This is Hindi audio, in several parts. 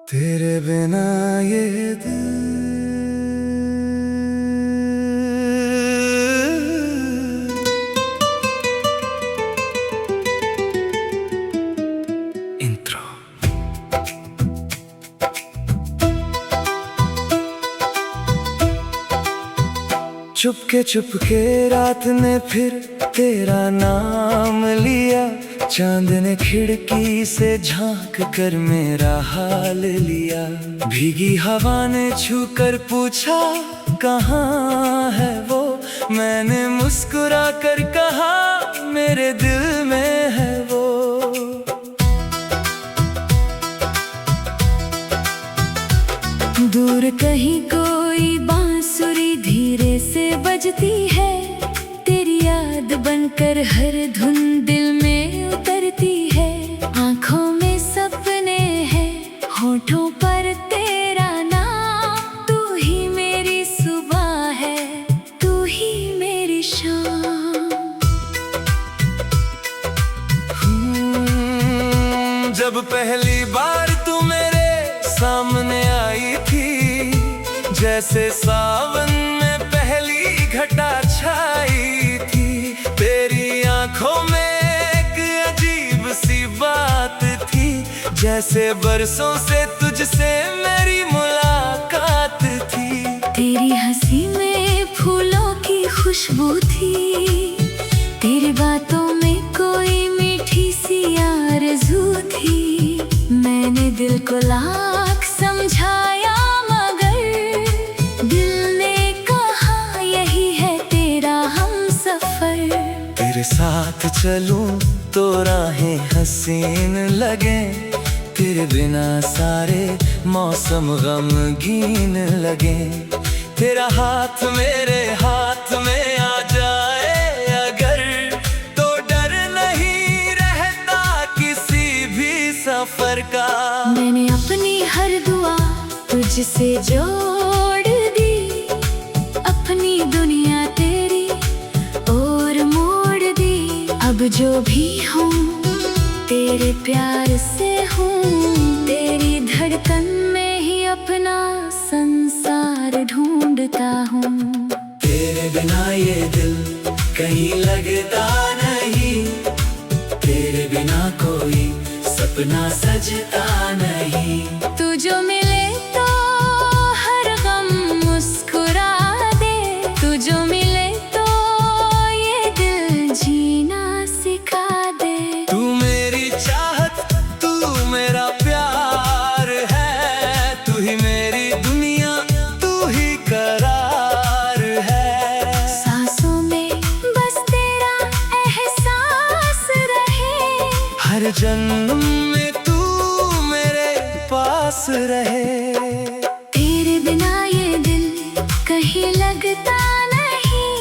तेरे बिना ये दिल इंट्रो। चुपके रात ने फिर तेरा नाम लिया। चांद ने खिड़की से झांक कर मेरा हाल लिया। भीगी हवा ने छू कर पूछा कहाँ है वो। मैंने मुस्कुरा कर कहा मेरे दिल में है वो। दूर कहीं कोई बांसुरी धीरे से बजती है। तेरी याद बनकर हर धुन दिल में उतरती है। आँखों में सपने हैं, होठों पर तेरा नाम। तू ही मेरी सुबह है, तू ही मेरी शाम। जब पहली बार तू मेरे सामने आई थी, जैसे सावन में पहली घटा छाई थी। तेरी आंखों में एक अजीब सी बात थी, जैसे बरसों से तुझसे मेरी मुलाकात थी। तेरी हंसी में फूलों की खुशबू थी। तेरी बातों में कोई मीठी सी आरज़ू थी। मैंने दिल को लाख समझाया मगर दिल ने कहा यही है तेरा हमसफर। तेरे साथ चलूं तो राहें हसीन लगे। तेरे बिना सारे मौसम गमगीन लगे। तेरा हाथ मेरे हाथ में आ जाए अगर, तो डर नहीं रहता किसी भी सफर का। मैंने अपनी हर दुआ तुझसे जोड़ दी। अपनी दुनिया तेरी और मोड़ दी। अब जो भी हूँ तेरे प्यार से हूँ। तेरी धड़कन में ही अपना संसार ढूंढता हूँ। तेरे बिना ये दिल कहीं लगता नहीं। तेरे बिना कोई सपना सजता नहीं। तू जो मिले तो हर गम मुस्कुरा दे। तू जो मिले तो ये दिल जीना सिखा दे। तू मेरी चाहत, तू मेरा प्यार है। तू ही मेरी दुनिया, तू ही करार है। सांसों में बस तेरा एहसास रहे। हर जन्म में तू मेरे पास रहे। तेरे बिना ये दिल कहीं लगता नहीं।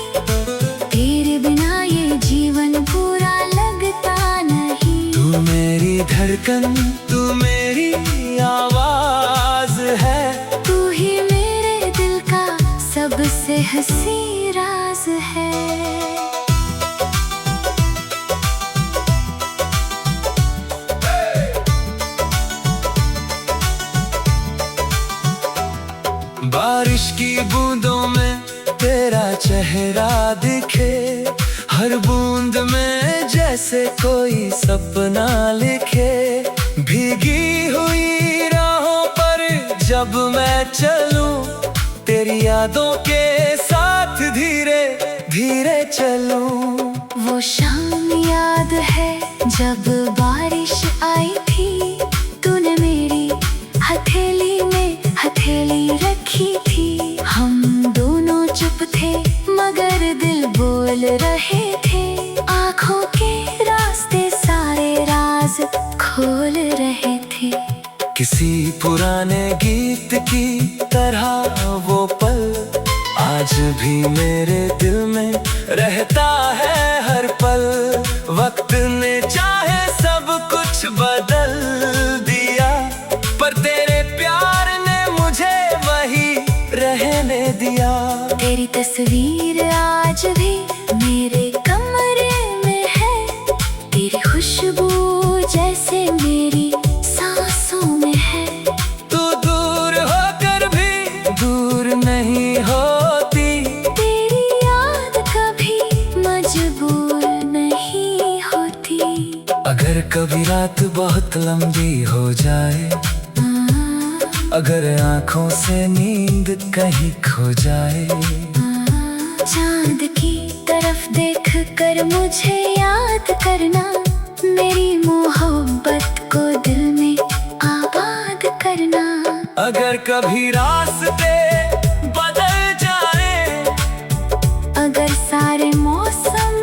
तेरे बिना ये जीवन पूरा लगता नहीं। तू मेरी धड़कन, तू मेरी आवाज है। तू ही मेरे दिल का सबसे हंसी राज है। बारिश की बूंदों में तेरा चेहरा दिखे। हर बूंद में जैसे कोई सपना लिखे। भीगी हुई राहों पर जब मैं चलूं, तेरी यादों के साथ धीरे धीरे चलूं। वो शाम याद है जब बारिश आई थी। तूने मेरी हथेली में हथेली रखी थी। हम दोनों चुप थे मगर दिल बोल रहे थे। आँखों के रास्ते सारे राज खोल रहे थे। किसी पुराने गीत की तरह वो पल आज भी मेरे दिल में रहता है हर पल। वक्त ने चाहे सब कुछ बदल दिया, पर तेरे प्यार ने मुझे वही रहने दिया। तेरी तस्वीर आज भी मेरे कमरे में है। तेरी खुशबू जैसे मेरी सांसों में है। तू लंबी हो जाए, अगर आंखों से नींद कहीं खो जाए। चांद की तरफ देख कर मुझे याद करना, मेरी मोहब्बत को दिल में आबाद करना। अगर कभी रास्ते बदल जाए, अगर सारे मौसम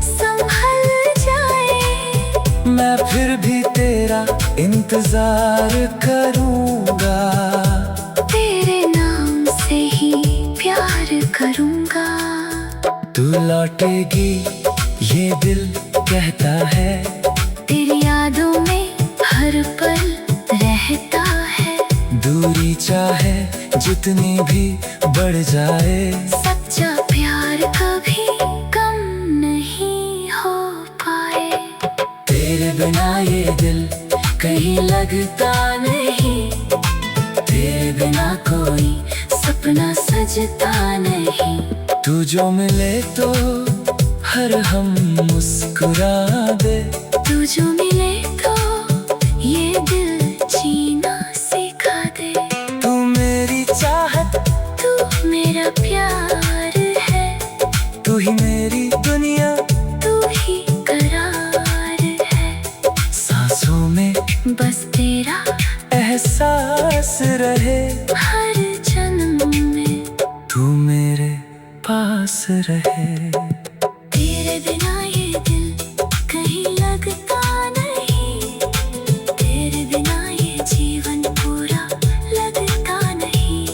संभल जाए, मैं फिर भी तेरा इंतजार करूंगा, तेरे नाम से ही प्यार करूंगा। तू लौटेगी ये दिल कहता है, तेरी यादों में हर पल रहता है। दूरी चाहे जितनी भी बढ़ जाए, सच्चा प्यार कभी कम नहीं हो पाए। तेरे बिना ये दिल कहीं लगता नहीं, तेरे बिना कोई सपना सजता नहीं। तू जो मिले तो हर हम मुस्कुरा दे, तू जो मिले तो ये दिल जीना सिखा दे। तू मेरी चाहत, तू मेरा प्यार है, तू ही मेरी दुनिया, तू ही करार है। सांसों में बस तेरा एहसास रहे, हर जन्म में तू मेरे पास रहे। तेरे बिना ये दिल कहीं लगता नहीं, तेरे बिना ये जीवन पूरा लगता नहीं।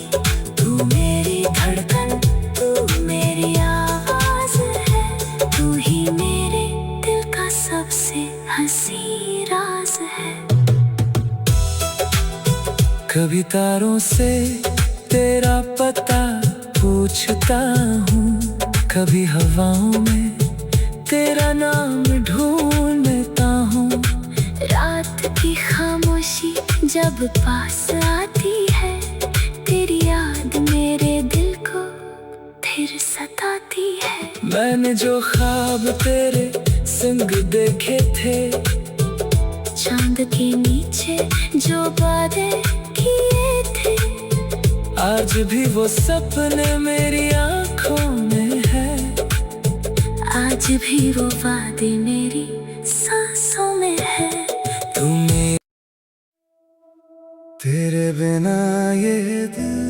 तू मेरी धड़कन, तू मेरी आवाज है, तू ही मेरे दिल का सबसे हंसी राज है। कभी तारों से तेरा पता पूछता हूँ, कभी हवाओं में तेरा नाम ढूंढता हूँ। रात की खामोशी जब पास आती है, तेरी याद मेरे दिल को फिर सताती है। मैंने जो ख्वाब तेरे संग देखे थे, चांद के नीचे जो वादे किए थे, आज भी वो सपने मेरी आंखों में है। आज भी वो वादे मेरी सांसों में है। तुम्हें तेरे बिना ये दिल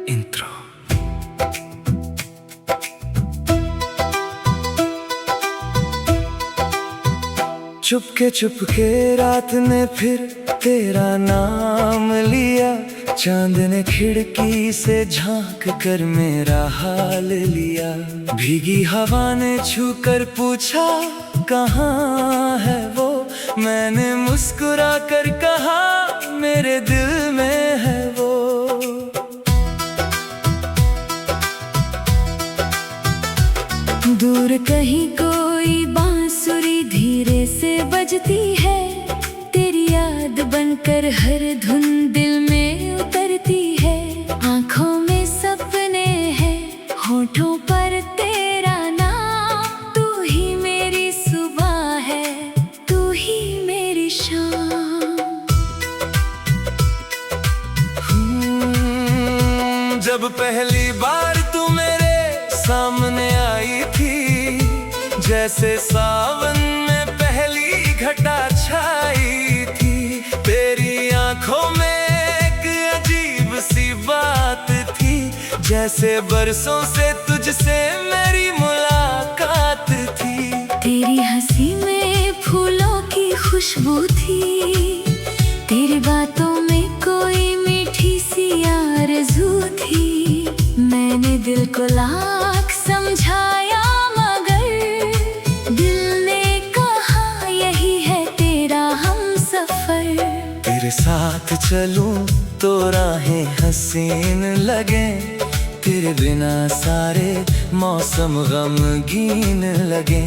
इंट्रो। चुपके रात ने फिर तेरा नाम लिया, चांद ने खिड़की से झांक कर मेरा हाल लिया। भीगी हवा ने छू कर पूछा कहाँ है वो, मैंने मुस्कुरा कर कहा मेरे दिल में है वो। दूर कहीं कोई बांसुरी धीरे से बजती है, तेरी याद बनकर हर धुन दिल में उतरती है। आंखों में सपने हैं, होठों पर तेरा नाम, तू ही मेरी सुबह है, तू ही मेरी शाम। जब पहली बार तू मेरे सामने आई थी, जैसे सावन में पहली घटा छाई थी। तेरी आंखों में एक अजीब सी बात थी, जैसे बरसों से तुझसे मेरी मुलाकात थी। तेरी हंसी में फूलों की खुशबू थी, तेरी बातों में कोई मीठी सी आरज़ू थी। मैंने दिल को लाख समझाया, मगर दिल ने कहा यही है तेरा हमसफर। तेरे साथ चलूं तो राहें हसीन लगे, तेरे बिना सारे मौसम गमगीन लगे।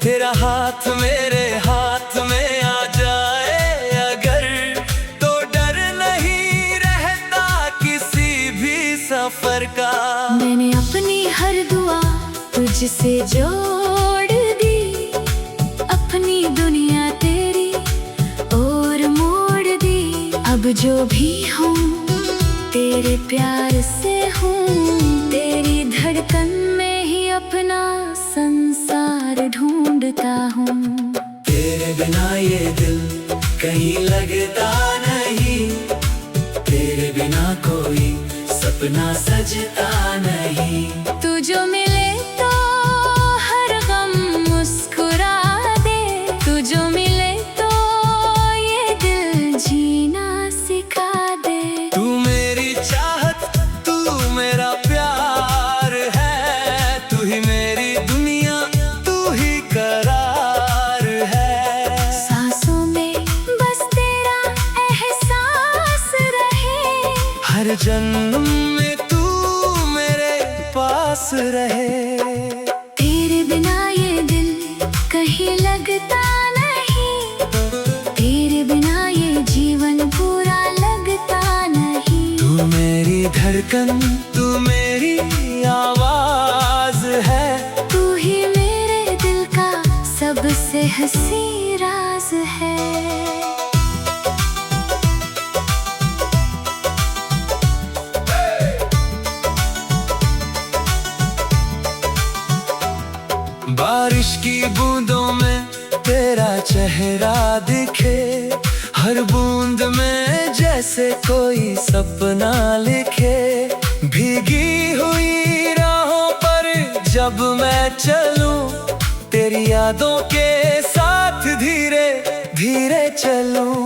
तेरा हाथ मेरे हाथ में आ जाए अगर, तो डर नहीं रहता किसी भी सफर। सफर का। मैंने अपनी हर दुआ तुझसे जोड़ दी, अपनी दुनिया तेरी और मोड़ दी। अब जो भी हूँ तेरे प्यार से हूँ, तेरी धड़कन में ही अपना संसार ढूंढता हूँ। तेरे बिना ये दिल कहीं लगता नहीं, तेरे बिना कोई सपना सजता नहीं। तू जो मिले तो हर गम मुस्कुरा दे, तू जो मिले तो ये दिल जीना सिखा दे। तू मेरी चाहत, तू मेरा प्यार है, तू ही मेरी दुनिया, तू ही करार है। सांसों में बस तेरा एहसास रहे, हर जन्म में तू मेरे पास रहे। तेरे बिना ये दिल कहीं लगता नहीं, तेरे बिना ये जीवन पूरा लगता नहीं। तू मेरी धड़कन, तू मेरी आवाज है, तू ही मेरे दिल का सबसे हंसी राज है। बारिश की बूंदों में तेरा चेहरा दिखे, हर बूंद में जैसे कोई सपना लिखे। भीगी हुई राहों पर जब मैं चलूं, तेरी यादों के साथ धीरे धीरे चलूं।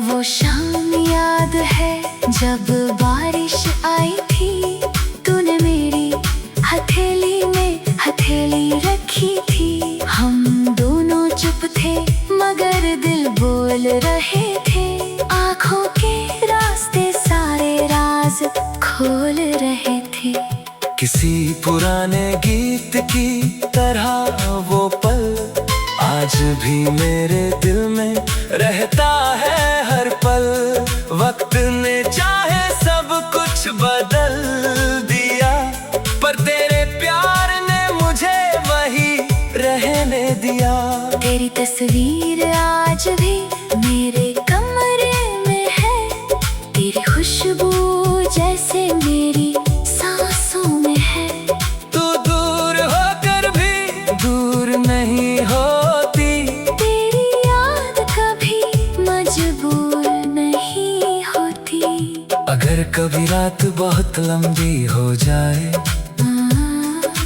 वो शाम याद है जब बारिश आई थी, तूने मेरी हथेली में हथेली रखी थी। हम दोनों चुप थे मगर दिल बोल रहे थे, आँखों के रास्ते सारे राज खोल रहे थे। किसी पुराने गीत की तरह वो पल आज भी मेरे दिल में रहता है हर पल। वक्त ने चाहे सब कुछ बदल दिया, पर तेरे प्यार ने मुझे वही रहने दिया। तेरी तस्वीर आज भी मेरे कमरे में है, तेरी खुशबू जैसे मेरी सांसों में है। तू दूर होकर भी दूर नहीं होती, तेरी याद कभी मजबूर नहीं होती। अगर कभी रात बहुत लंबी हो जाए,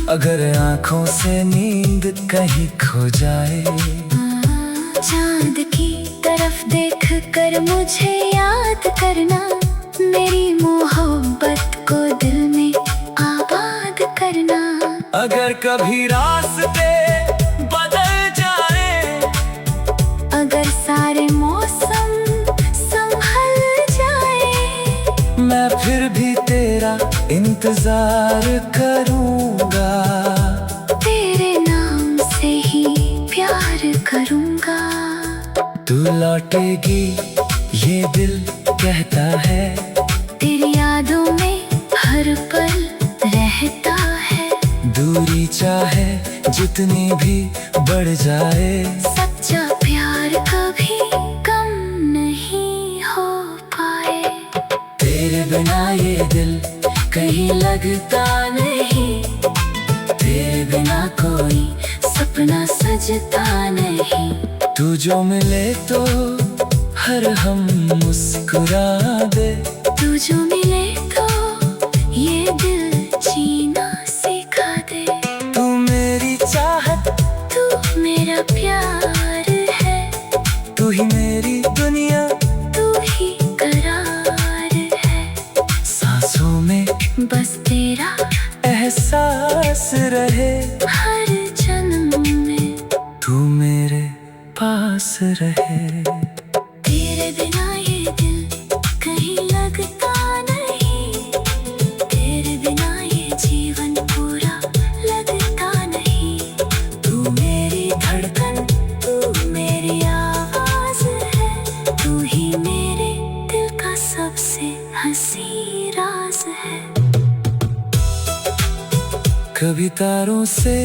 अगर आँखों से नींद कहीं खो जाए, चांद की तरफ देख कर मुझे याद करना, मेरी मोहब्बत को दिल में आबाद करना। अगर कभी रास्ते बदल जाए, अगर सारे मौसम संभल जाए, मैं फिर भी तेरा इंतजार करूंगा। तेरे नाम से ही प्यार करूंगा। तू लौटेगी ये दिल कहता है, तेरी यादों में हर पल रहता है। दूरी चाहे जितनी भी बढ़ जाए, सच्चा प्यार कभी कम नहीं हो पाए। तेरे बिना ये दिल कहीं लगता नहीं, तेरे बिना कोई सपना सजता नहीं। तू जो मिले तो हर हम मुस्कुरा दे, तू जो मिले तो ये दिल जीना सिखा दे। तू मेरी चाहत, तू मेरा प्यार है, तू ही मेरी दुनिया, तू ही करार है। सांसों में बस तेरा एहसास रहे, हर जन्म में तू मेरे पास रहे। तेरे बिना ये दिल कहीं लगता नहीं, तेरे बिना ये जीवन पूरा लगता नहीं। तू मेरी धड़कन, तू मेरी आवाज है, तू ही मेरे दिल का सबसे हंसी राज है। कभी तारों से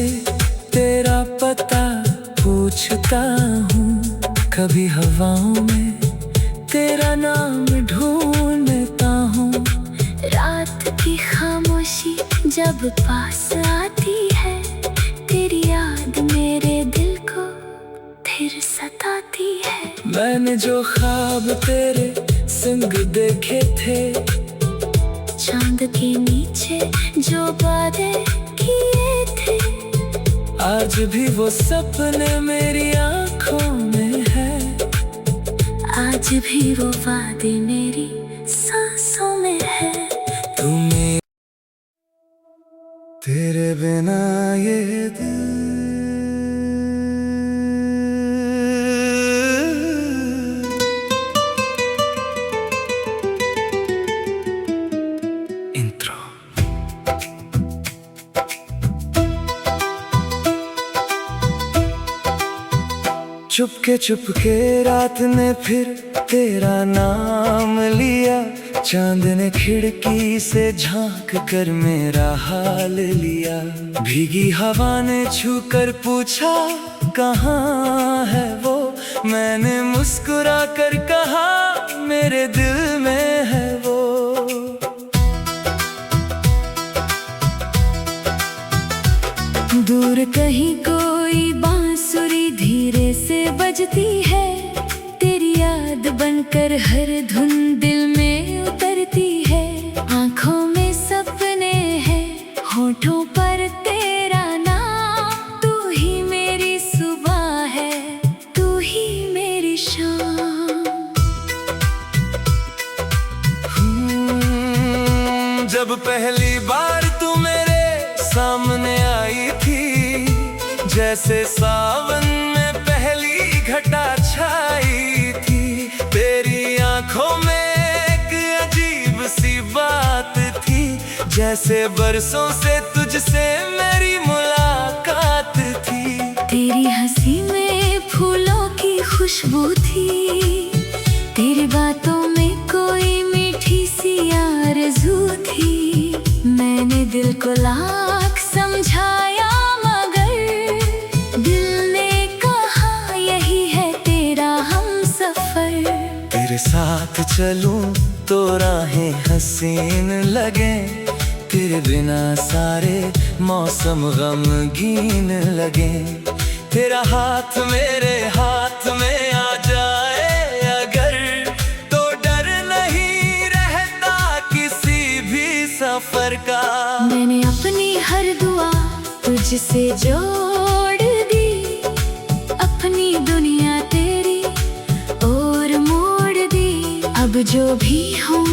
तेरा पता पूछता हूँ, कभी हवाओं में तेरा नाम ढूंढता हूँ। रात की खामोशी जब पास आती है, तेरी याद मेरे दिल को फिर सताती है। मैंने जो ख्वाब तेरे संग देखे थे, चांद के नीचे जो वादे किए थे, आज भी वो सपने मेरी आंखों में है। आज भी वो वादे मेरी सांसों में है। तुम्हें तेरे बिना ये दिल इंट्रो। चुपके रात ने फिर तेरा नाम लिया, चांद ने खिड़की से झांक कर मेरा हाल लिया। भीगी हवा ने छू कर पूछा कहाँ है वो, मैंने मुस्कुरा कर कहा मेरे दिल में है वो। दूर कहीं कोई बांसुरी धीरे से बजती है, तेरी याद बनकर हर धुन दिल में उतरती है। आंखों में सपने हैं, होठों पर तेरा नाम, तू ही मेरी सुबह है, तू ही मेरी शाम। जब पहली बार तू मेरे सामने आई थी, जैसे सावन में पहली घटा छाई थी। तेरी आंखों में एक अजीब सी बात थी, जैसे बरसों से तुझसे मेरी मुलाकात थी। तेरी हंसी में फूलों की खुशबू थी, तेरी बातों में कोई मीठी सी आरज़ू थी। मैंने दिल को लाख समझाया, मगर दिल ने कहा यही है तेरा हमसफर। तेरे साथ चलूं तो राहें हसीन लगे, तेरे बिना सारे मौसम गमगीन लगे। तेरा हाथ मेरे हाथ में आ जाए अगर, तो डर नहीं रहता किसी भी सफर का। मैंने अपनी हर दुआ तुझसे जोड़ दी, अपनी दुनिया तेरी ओर मोड़ दी। अब जो भी हूँ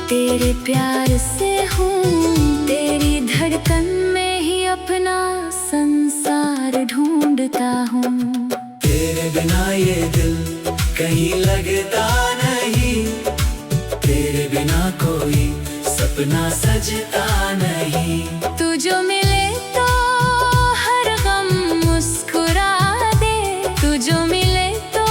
तेरे प्यार से हूँ, तेरी धड़कन में ही अपना संसार ढूंढता हूँ। तेरे बिना ये दिल कहीं लगता नहीं, तेरे बिना कोई सपना सजता नहीं। तू जो मिले तो हर गम मुस्कुरा दे, तू जो मिले तो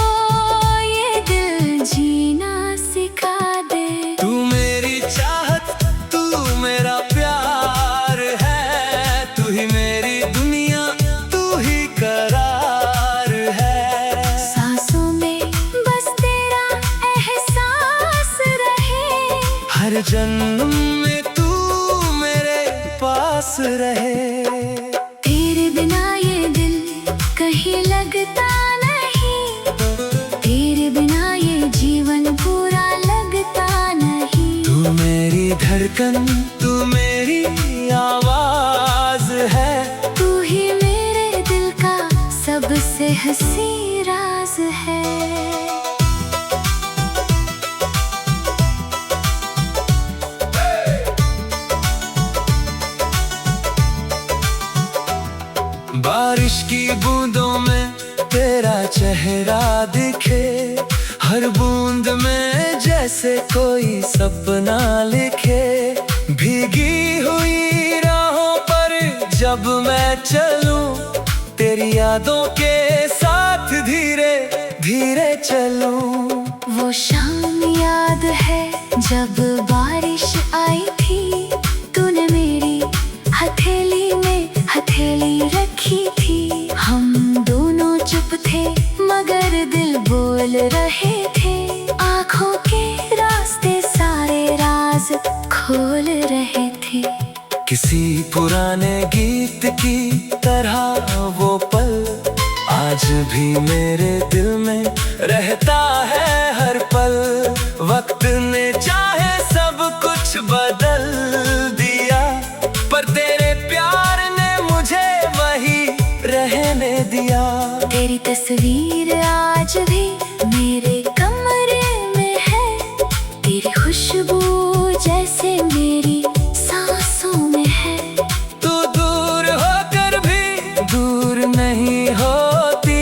ये दिल जीना सिखा दे। तू मेरी चाहत, तू मेरा प्यार है, तू ही मेरी दुनिया, तू ही करार है। सांसों में बस तेरा एहसास रहे, हर जन्म में तू मेरे पास रहे। तेरे बिना ये दिल कहीं लगता नहीं, तेरे बिना ये जीवन पूरा लगता नहीं। तू मेरी धड़कन, तू मेरी आवाज है, तू ही मेरे दिल का सबसे हंसी राज है। बारिश की बूंदों में तेरा चेहरा दिखे, हर बूंद में जैसे कोई सपना लिखे। भीगी हुई राहों पर जब मैं चलूं, तेरी यादों के साथ धीरे धीरे चलूं। वो शाम याद है जब बारिश आई थी, तूने मेरी हथेली में किसी पुराने गीत की तरह वो पल आज भी मेरे दिल में रहता है हर पल। वक्त ने चाहे सब कुछ बदल दिया, पर तेरे प्यार ने मुझे वही रहने दिया। तेरी तस्वीर आज भी मेरे कमरे में है, तेरी खुशबू जैसे मेरी सांसों में है। तू दूर होकर भी दूर नहीं होती,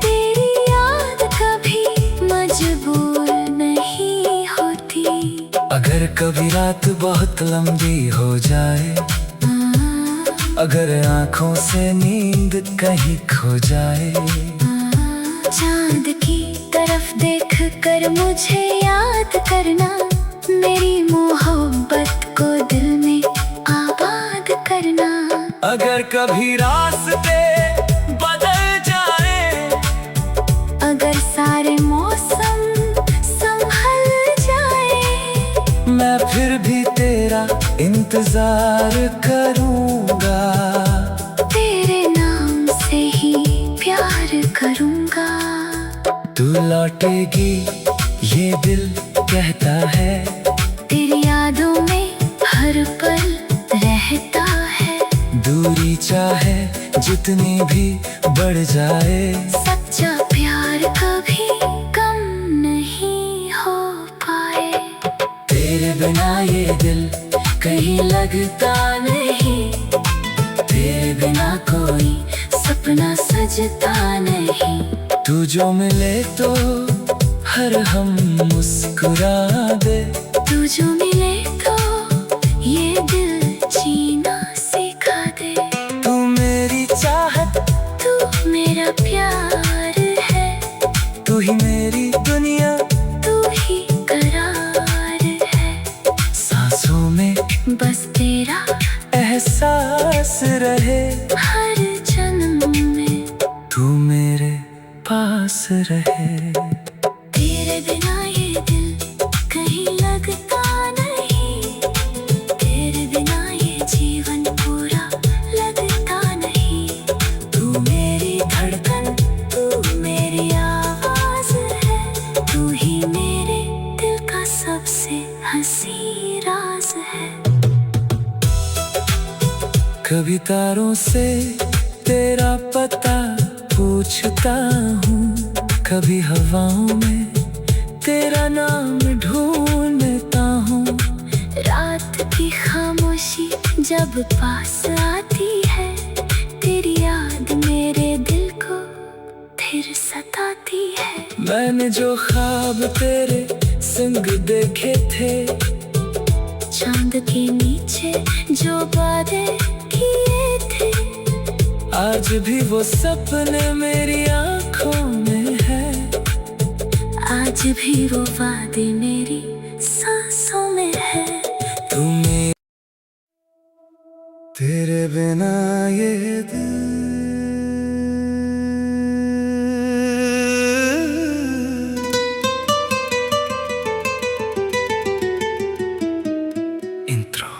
तेरी याद कभी मजबूर नहीं होती। अगर कभी रात बहुत लंबी हो जाए, अगर आँखों से नींद कहीं खो जाए, चांद की तरफ देख कर मुझे याद करना, मेरी मोहब्बत को दिल में आबाद करना। अगर कभी रास्ते बदल जाए, अगर सारे मौसम संभल जाए, मैं फिर भी तेरा इंतजार करूंगा, तेरे नाम से ही प्यार करूंगा। तू लौटेगी ये दिल कहता है, तेरी यादों में हर पल रहता है। दूरी चाहे जितनी भी बढ़ जाए, सच्चा प्यार कभी कम नहीं हो पाए। तेरे बिना ये दिल कहीं लगता नहीं, तेरे बिना कोई सपना सजता नहीं। तू जो मिले तो हर हम मुस्कुरा दे, तू जो मिले तो ये दिल जीना सिखा दे। तू मेरी चाहत, तू मेरा प्यार है, तू ही मेरी दुनिया, तू ही करार है। सांसों में बस तेरा एहसास रहे, हर जन्म में तू मेरे पास रहे। तेरे बिना ये दिल कहीं लगता नहीं, तेरे बिना ये जीवन पूरा लगता नहीं। तू मेरी धड़कन, तू मेरी आवाज है, तू ही मेरे दिल का सबसे हंसी राज है। कभी तारों से तेरा पता पूछता हूँ, कभी हवाओं में तेरा नाम ढूंढता हूँ। रात की खामोशी जब पास आती है, तेरी याद मेरे दिल को फिर सताती है। मैंने जो ख्वाब तेरे संग देखे थे, चांद के नीचे जो वादे किए थे, आज भी वो सपने मेरी आंखों में है। आज भी वो वादे मेरी सांसों में है। तुम्हें तेरे बिना ये दिल इंट्रो।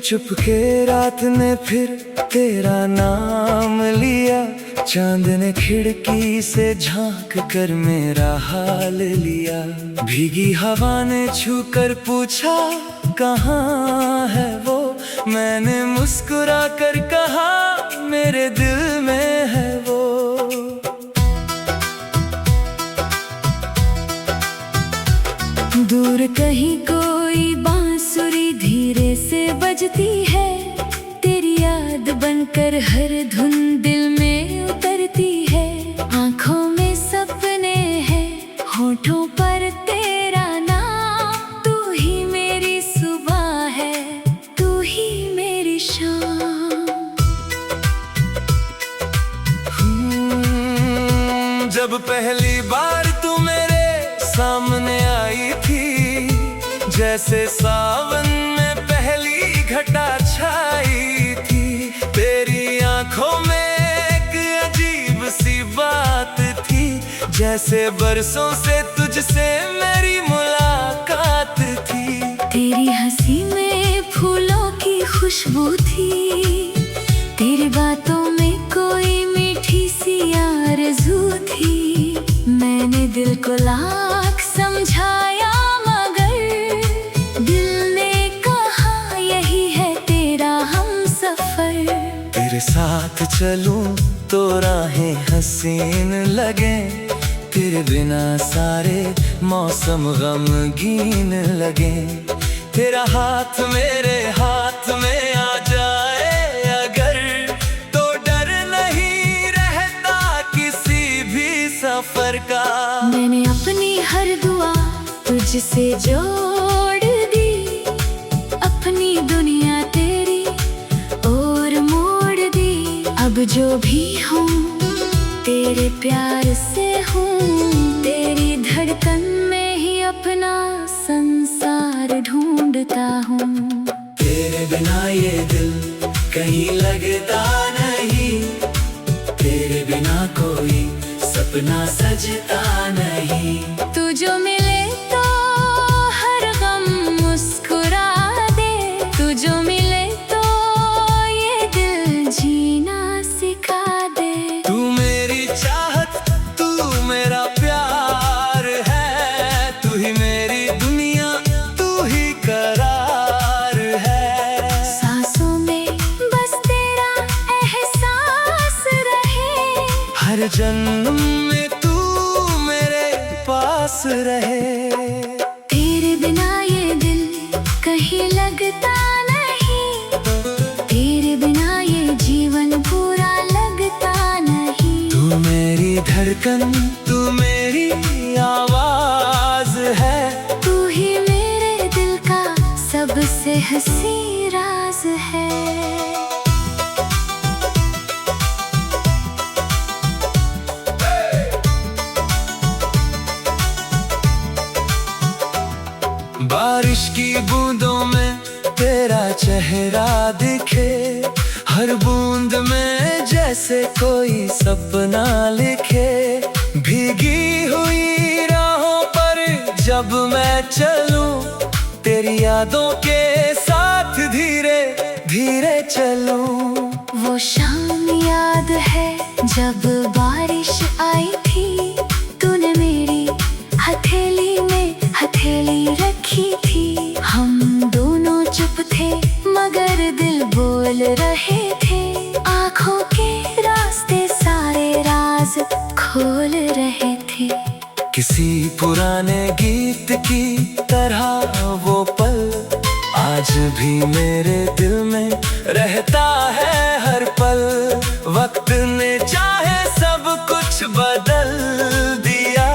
चुपके रात ने फिर तेरा नाम लिया, चांद ने खिड़की से झांक कर मेरा हाल लिया। भीगी हवा ने छू कर पूछा कहाँ है वो, मैंने मुस्कुरा कर कहा मेरे दिल में है वो। दूर कहीं कोई बांसुरी धीरे से बजती है, तेरी याद बनकर हर धुन दिल में उतरती है। आंखों में सपने हैं, होठों पर तेरा नाम, तू ही मेरी सुबह है, तू ही मेरी शाम। जब पहली बार तू मेरे सामने आई थी, जैसे सावन में पहली घटा छाई थी। तेरी आंखों में एक अजीब सी बात थी, जैसे बरसों से तुझसे मेरी मुलाकात थी। तेरी हंसी में फूलों की खुशबू थी, तेरी बातों में कोई मीठी सी आरज़ू थी। मैंने दिल को लाख समझाया मगर दिल ने कहा यही है तेरा हमसफर। तेरे साथ चलूं तो राहें हसीन लगे, तेरे बिना सारे मौसम गमगीन लगे। तेरा हाथ मेरे हाथ में आ जाए अगर, तो डर नहीं रहता किसी भी सफर का। मैंने अपनी हर दुआ तुझसे जोड़ दी, अपनी दुनिया तेरी और मोड़ दी। अब जो भी हूँ तेरे प्यार से हूँ, तेरी धड़कन में ही अपना संसार ढूंढता हूँ। तेरे बिना ये दिल कहीं लगता नहीं, तेरे बिना कोई सपना सजता नहीं। तू जो मिले तो हर गम मुस्कुरा दे, तू जो मिले तो ये दिल जीना सिखा दे। तू मेरी चाहत, तू मेरा प्यार है, तू ही मेरी दुनिया, तू ही करार है। सांसों में बस तेरा एहसास रहे, हर जन्म में तू मेरे पास रहे। तेरे बिना ये दिल कहीं लगता नहीं, तेरे बिना ये जीवन पूरा लगता नहीं। तू मेरी धड़कन, तू मेरी आवाज है, तू ही मेरे दिल का सबसे हंसी राज है। बारिश की बूंदों में तेरा चेहरा दिखे, हर बूंद में जैसे कोई सपना लिखे। भीगी हुई राहों पर जब मैं चलूं, तेरी यादों के साथ धीरे धीरे चलूं। वो शाम याद है जब बारिश आई थी, तूने मेरी हथेली में हथेली रखी थी। हम दोनों चुप थे मगर दिल बोल रहे थे, आँखों के रास्ते सारे राज खोल रहे थे। किसी पुराने गीत की तरह वो पल आज भी मेरे दिल में रहता है हर पल। वक्त ने चाहे सब कुछ बदल दिया,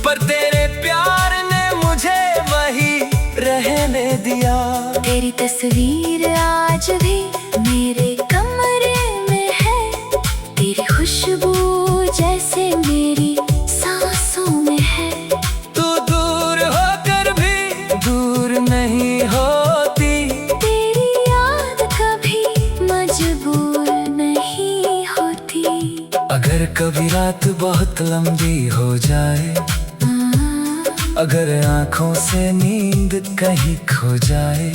पर तेरे प्यार ने मुझे वही रहने दिया। तेरी तस्वीर आज भी मेरे कमरे में है, तेरी खुशबू जैसे मेरी सांसों में है। तू दूर होकर भी दूर नहीं होती, तेरी याद कभी मजबूर नहीं होती। अगर कभी रात बहुत लंबी हो जाए, अगर आँखों से नींद कहीं खो जाए,